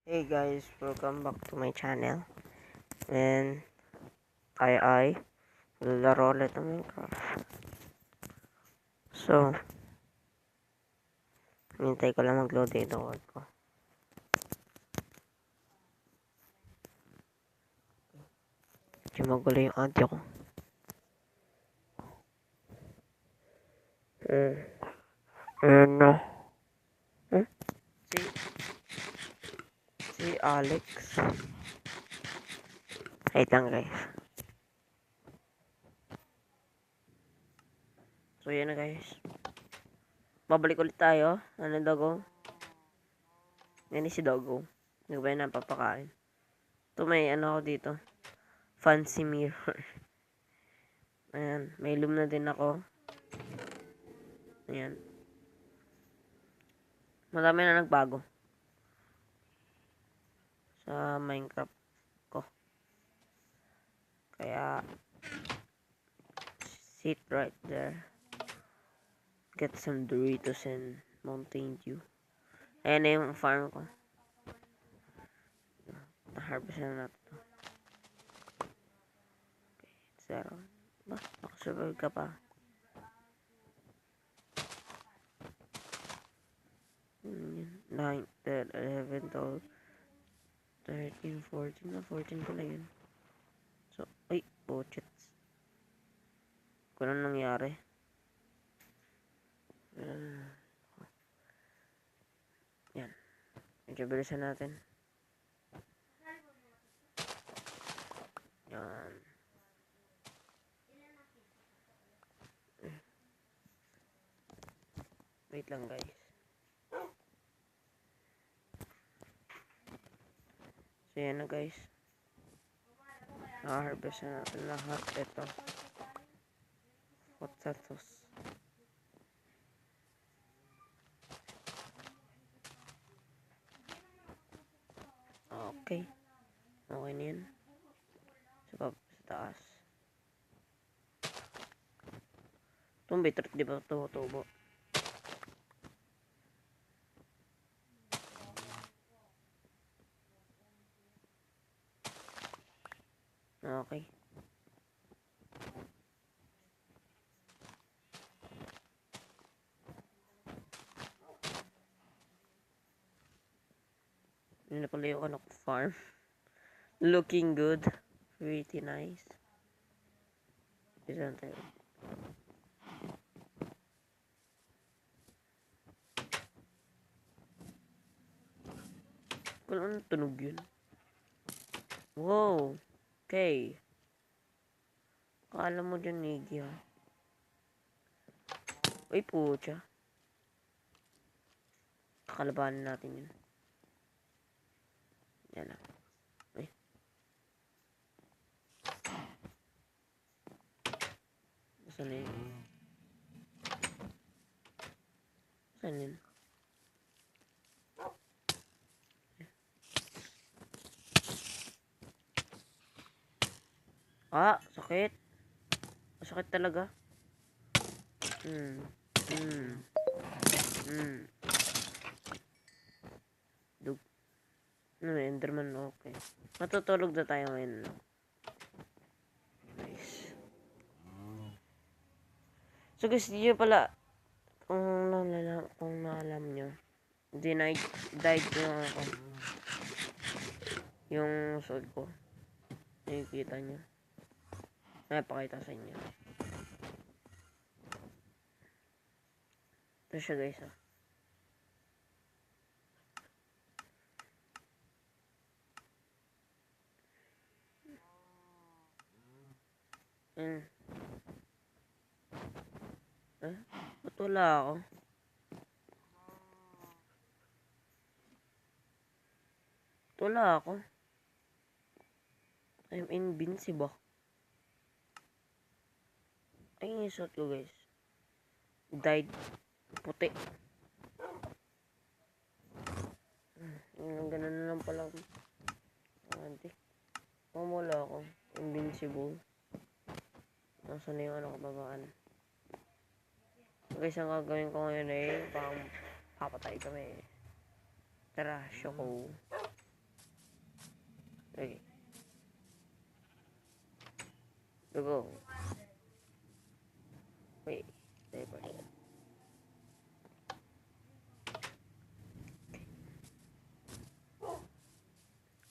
Hey guys, welcome back to my channel. And I laro ulit ng Minecraft. So, hintay ko lang mag-load dito code ko. Medyo magulo yung audio ko. And, si, si Alex. Wait lang guys. So, yan na guys. Babalik ulit tayo. Ano Dogo? Yan si Dogo. Hindi ba yun napapakain? Ito may ano ako dito. Fancy mirror. Ayan. May loom na din ako. Ayan. Madami na nagbago sa Minecraft ko. Kaya, sit right there. Get some Doritos and Mountain Dew. Ayan na yung farm ko. Na-harvest na natin to. Okay, 0. Ba, nakasurvive ka pa. 9, 10, 11, 12, 13, 14. Na 14 pala yun. So, ay, buchets. Kung ano nangyari. Yan. Medyo bilisan natin. Yan. Wait lang guys. So yan na guys. Naka-harvest na natin lahat. Ito. Potatoes. Okay. Okay na yan. Sa taas. Itong bitrip di ba tubo? Okay. Yun na pala yung ano ko farm. Looking good. Pretty nice. Isa tayo. Kung ano tunog yun? Wow. Okay. Akala mo dyan, Niggy, ha? Uy, pucha. Kakalabanin natin yun. Yan lang. Uy. Saan yun? Saan yun? Ah, sakit. Sakit talaga. Dug. Ano, Enderman, okay. Matutulog na tayo ngayon. Nice. So guys, yun pala, kung naalam nyo, died yung ako. Yung sword ko. Nakikita nyo. Napakita sa inyo. Ito siya guys, ha. Ba't wala ako? Ba't wala ako? I'm invincible. Ay, yung suot ko guys. Died. Puti. Ganun na lang pala. Ante. Wala ako. Invincible. Nasaan na yung ano kababaan. Guys, ang gagawin ko ngayon ay parang papatay kami. Tara, show ko. Okay. Dugo. Wait. Diaper.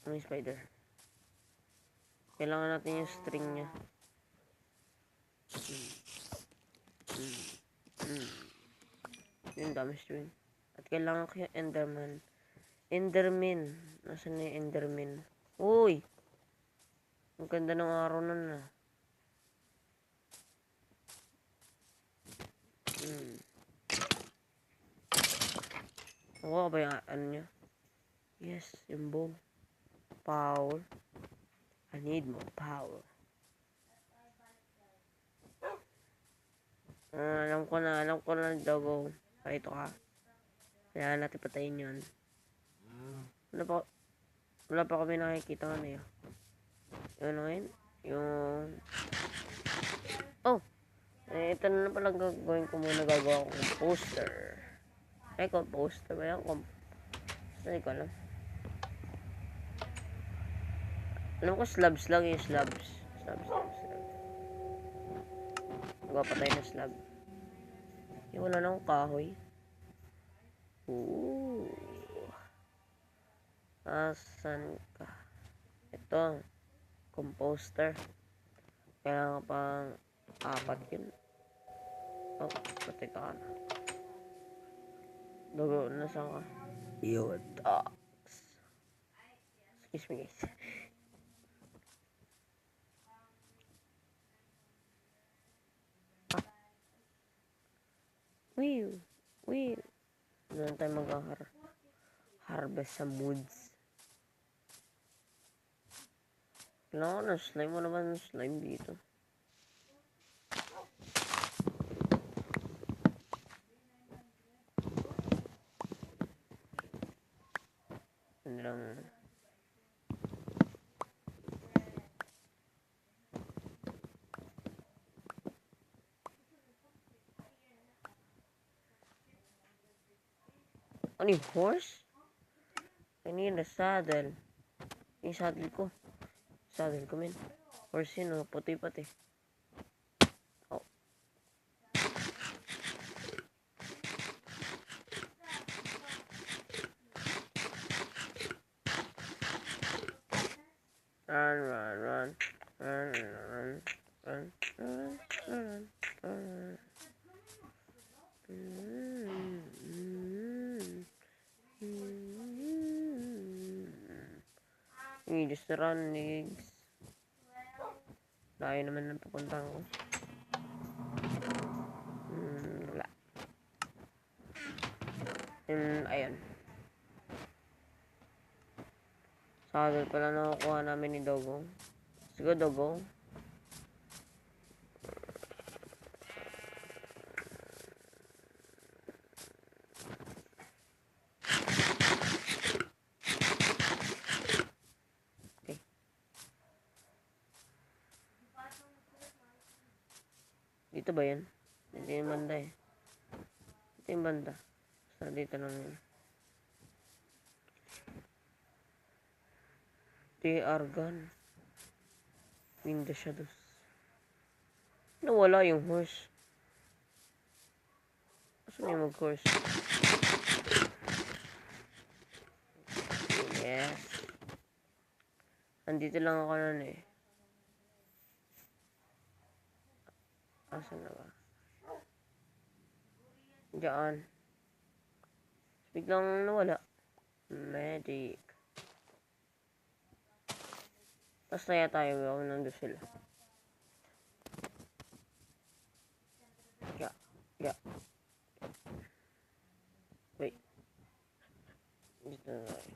May spider. Kailangan natin yung string niya. Yung dami string. At kailangan ko yung enderman. Enderman. Nasaan na yung enderman? Uy! Ang ganda ng araw na na. Nakuha ba yung ano niya? Yes, yung bow. Power. I need more power. Alam ko na Dogo. Ito ka. Kailangan natin patayin yun. Wala pa kami nakikita nga na yun. Yun ngayon. Yung... Oh! Ito na pala gagawin ko muna. Gagawa ko ng poster. Ay, poster ba yan? Hindi ko alam. Alam ko slabs lang yung slabs. Slabs. Magawa pa tayo ng slab. Yung wala na akong kahoy. Ooh. Asan ka? Ito. Composter. Kailangan pang 4 yun. Oh, patay ka na. Dugo, nasaan ka? Your dogs. Excuse me guys. Wee. Doon tayo mag-harvest sa woods. Kailangan na slime mo naman ng slime dito. Hindi lang. Ano yung horse? I need a saddle. Yung saddle ko. Saddle ko, men. Horse yun, oh. Puti pati. Oh. Run. You just run, niggas. Layo naman ng papuntahan ko. Wala. Ayun. Saddle pala nakukuha namin ni Dogo. Sige, Dogo. Okay. Dito ba yan? Dito yung banda eh. Dito yung banda. Basta dito lang yun. They are gone. In the shadows. Nawala yung horse. Saan yung mag-horse? Yes. Andito lang ako nun eh. Asan na ba? Diyan. Biglang nawala. Medic. Tapos naya tayo. Ako nandun sila. Yeah. Wait. Dito na tayo.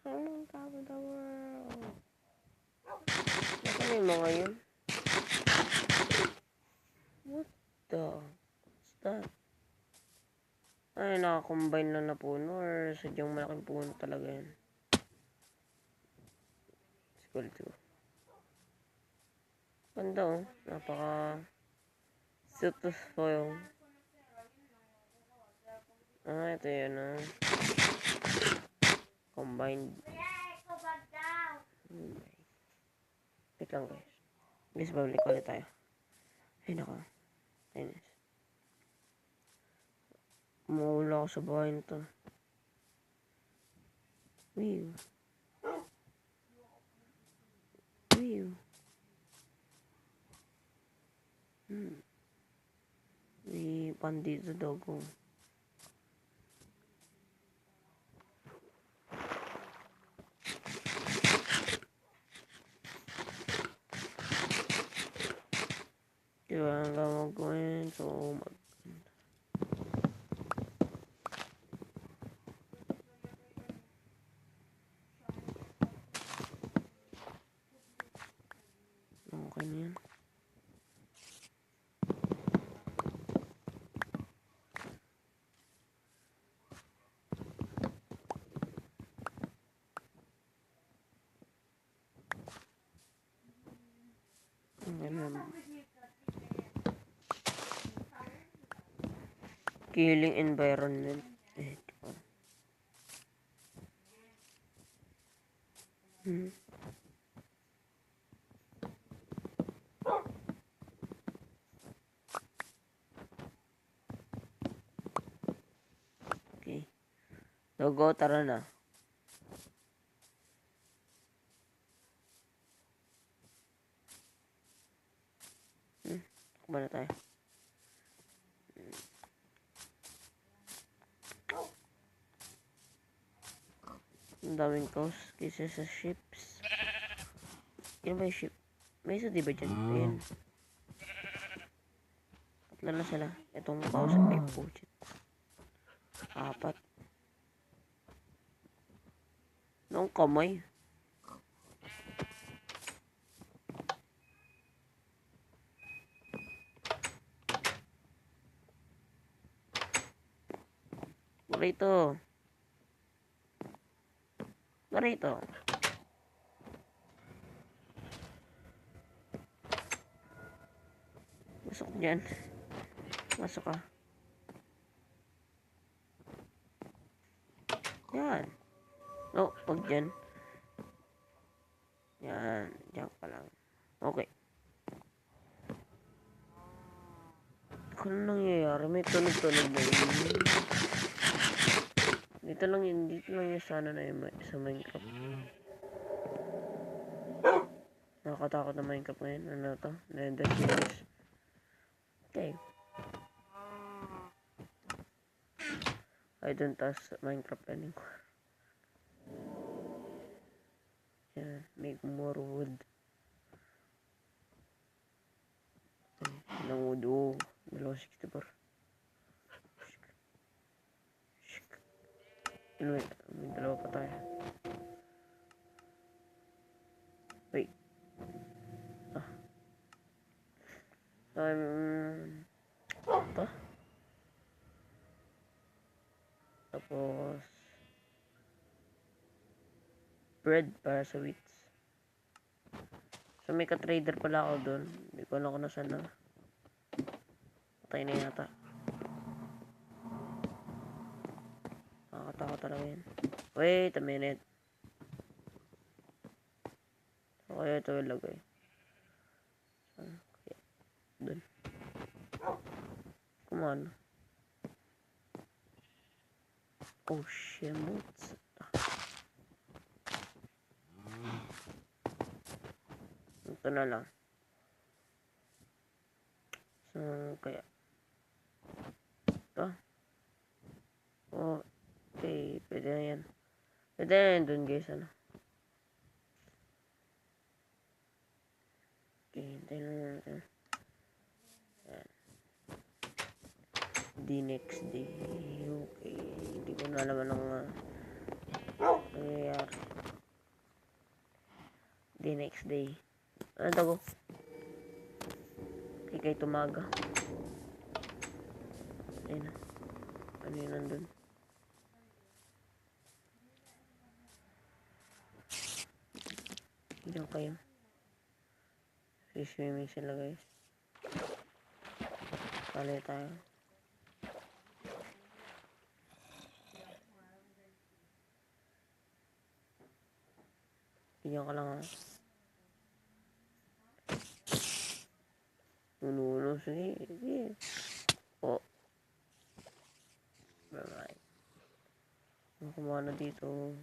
I'm on top of the world. Nasaan yung mga yun? What the? What's that? Ay, nakakombine lang na puno or sadyang malaking puno talaga yan. Let's go. Ganda oh. Napaka sutos po yung. Ito yun combined. Wait lang guys. Guys, babalik ulit tayo. Ay nako. Ayun. Umuula ako sa bahay nito. Wiw. Wiw. May pandito dogo. Diba ang gamag ko yun? So, okay na yan. Killing environment. Okay. So, go, tara na. Takbo na tayo. Ang daming coast kasi sa ships. Yan ba yung ship? May isa diba dyan? Ayan. Tatlo na sila. Itong coast ay puchit. 4. Noong kamay. Marito. Marito. Masok dyan. Masok ka. Yan. No, pag dyan. Yan. Diyan pa lang. Okay. Ano nangyayari? May tunog-tunog na yun. Dito lang yun sana na yun sa Minecraft. Nakakatakot na Minecraft ngayon. Ano to? Nether series. Okay. I don't touch Minecraft anymore. Yan. Make more wood. Ng wood. Oh. 264. Anyway, may dalawa pa tayo. Wait. Ito. Tapos bread para sa wheats. So may ka-trader pala ako doon. Hindi ko alam kung nasaan na. Patay na yata. Nakakatakot talaga yan. Wait a minute. So kaya ito ilagay. Okay. Doon. Come on. Oh shit. Ito na lang. So kaya. Ito. Okay. Pwede na yan. Pwede na yan dun guys. Ano. Okay. Hintayin lang natin. Yan. The next day. Okay. Hindi ko na alam anong nangyayari. The next day. Ano daw? Kay tumaga. Ayun na. Ano yun nandun? Diyan kayo. Swimming sila guys. Pali tayo. Tingnan ka lang ha. Nuno, sige. Sige. Oh. Alright. Ang kumana dito.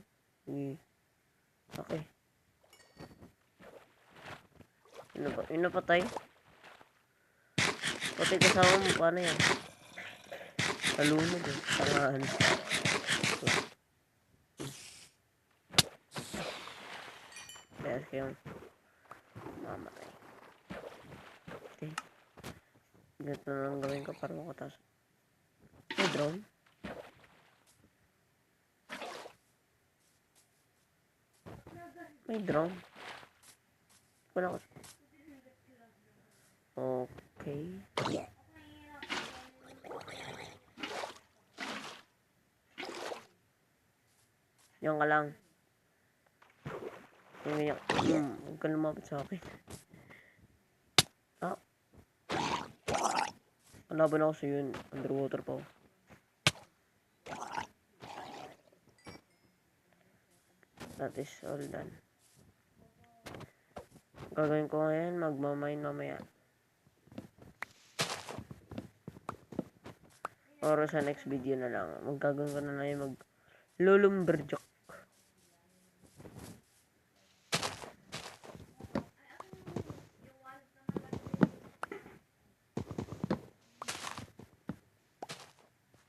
Sige. Okay. Yun na patay. Patay kasama mo. Paano yan? Talunod eh. Tangahan. Kaya kayong mamatay. Okay. Ganito na lang gawin ko para makatas. May drone? May drone? Wala ko. Okay. Yan ka lang. Yan. Huwag ka lumapit sa akin. Ah. Kalaban ako sa yun. Underwater pa ako. That is all done. Gagawin ko ngayon, magmamine mamaya. Or sa next video na lang. Magagawin ko na lang yung lumberjack.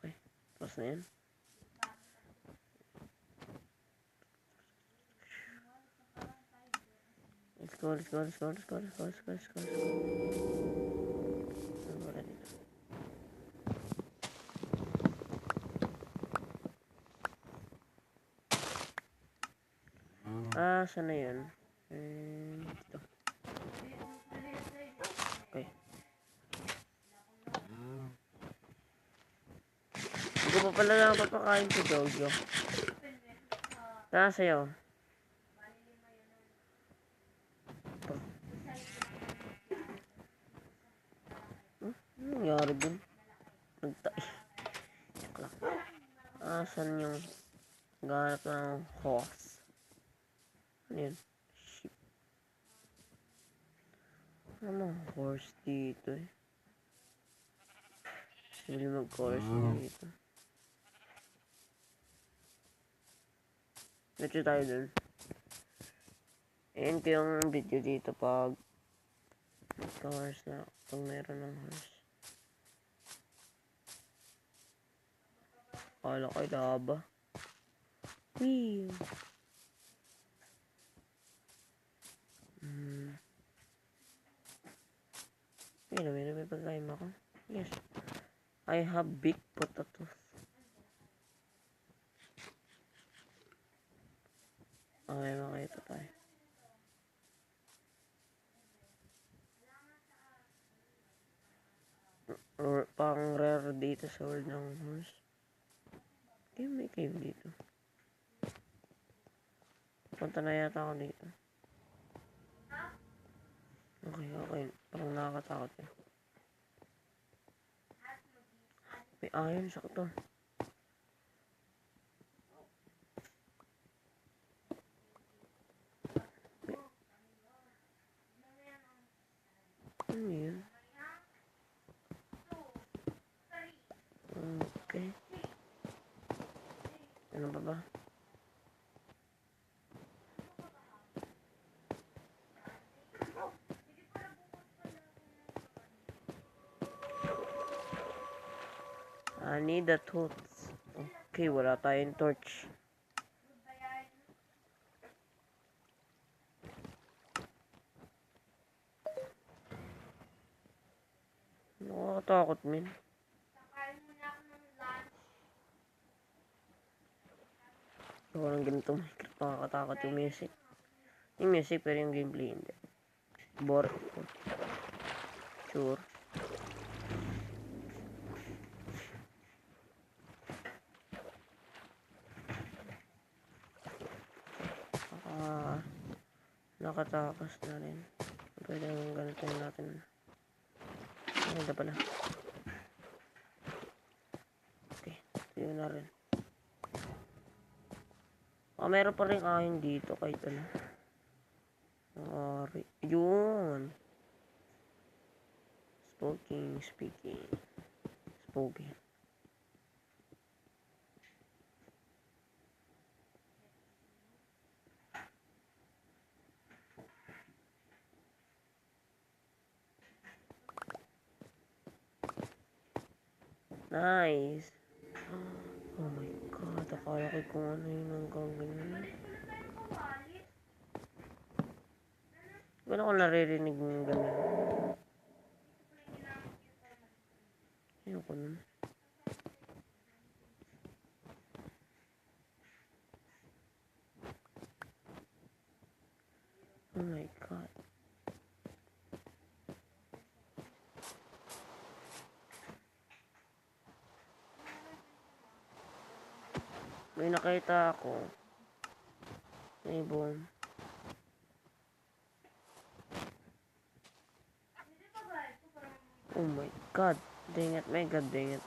Okay, tapos na yan. Let's go. Saan na yun? Dito. Okay. Hindi ko pa pala napapakain si Jojo. Tara sa'yo. Ano nangyari dun? Nagtay. Saan yung ganap ng horse? Ano yun? Sheep. Ano horse dito eh? Sige mag-horse dito. Let's tayo dun. Ayan ko yung video dito pag horse na. Pag meron ng horse. Kala ko laba. Wee! May pagkain ako. Yes. I have big potatoes. Okay, makita tayo. Pang rare dito sa world ng horse. May cave dito. Punta na yata ako dito. Okay. Parang nakakatakot eh. May iron sa ito. Ano yun? Okay. Ano ba? I need the tools. Okay, wala tayong torch. Nakakatakot, min. Walang ganito Minecraft. Nakakatakot yung music. Yung music pero yung gameplay hindi. Bore. Sure. Nakatakas na rin. Pwede naman ganito natin. Ganda pala. Okay, yun na rin. Meron pa rin kain dito kahit ano. Yun. Speaking. Nice. Oh my god, akala ko kung ano yun ang gagawin. Wala ko naririnig ng ganun. Ayoko nun. Oh my god. May nakita ako. May ibon. Oh my god. Dang it, my god. Dang it.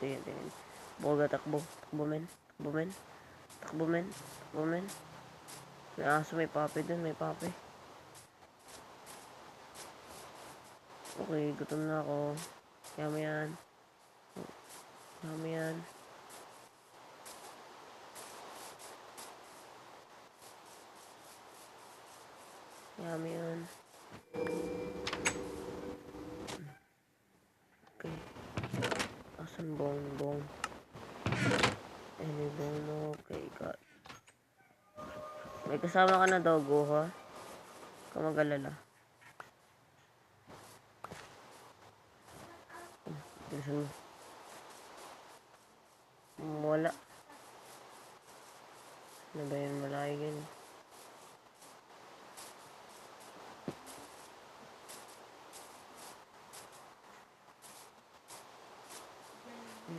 Boga, takbo. Takbo, men. May aso, may papi dun. May papi. Okay, gutom na ako. Yummy yan. Okay. Asan bongbong? Any bong? Okay, got. May kasama ka na doggo, ha? Kamagalala. Bilisan mo. Wala. Ano ba yun? Malayo yun.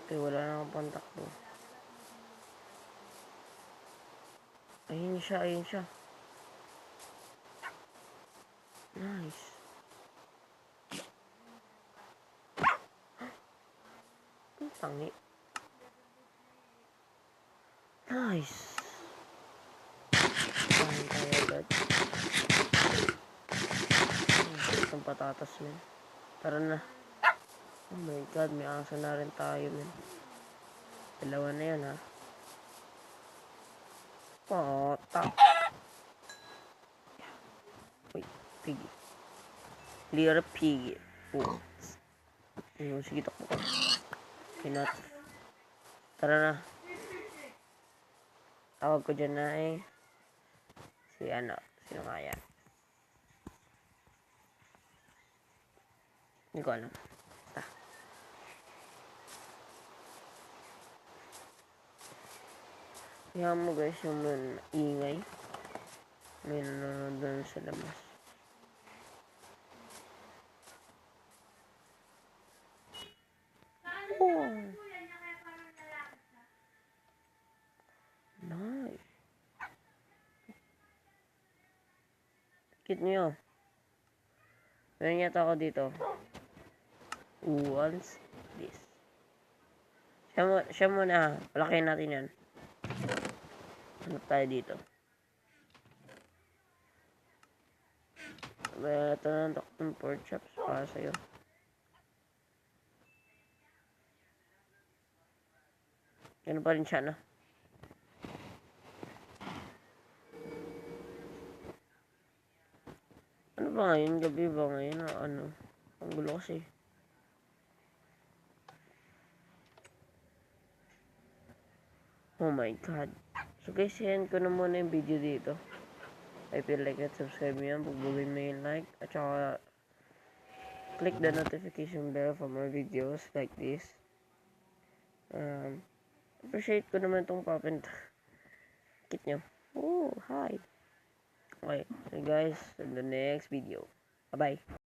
Okay, wala na akong pantakbo. Ayun siya. Nice. Ang tangi. Nice. Kain tayo agad. Itong patatas, men. Tara na. Oh my god, may aso na rin tayo, men. Dalawa na yan, ha. Tak. Wait, piggy. Little piggy. Oh. Sige, takbo ka. Pinat. Tara na. Tawag ko dyan na eh. Sino nga yan? Hindi ko alam. Kaya mo guys yung ingay. May nanonood doon sa labas. Oh. Nice. Cute nyo. Meron yata ako dito. Once this. Siya muna. Palakihin natin yan. Hanap tayo dito. Ito na ng pork chops para sa'yo. Yan pa rin siya, no? Ano ba ngayon? Gabi ba ngayon? Ano? Ang gulo kasi. Oh my god. So guys, yan ko na muna yung video dito. I feel like it, subscribe mo yan, bugbugin mo yung like, at saka click the notification bell for more videos like this. Appreciate ko naman itong papin. Kit nyo. Oh, hi. Okay, so guys, in the next video. Bye-bye.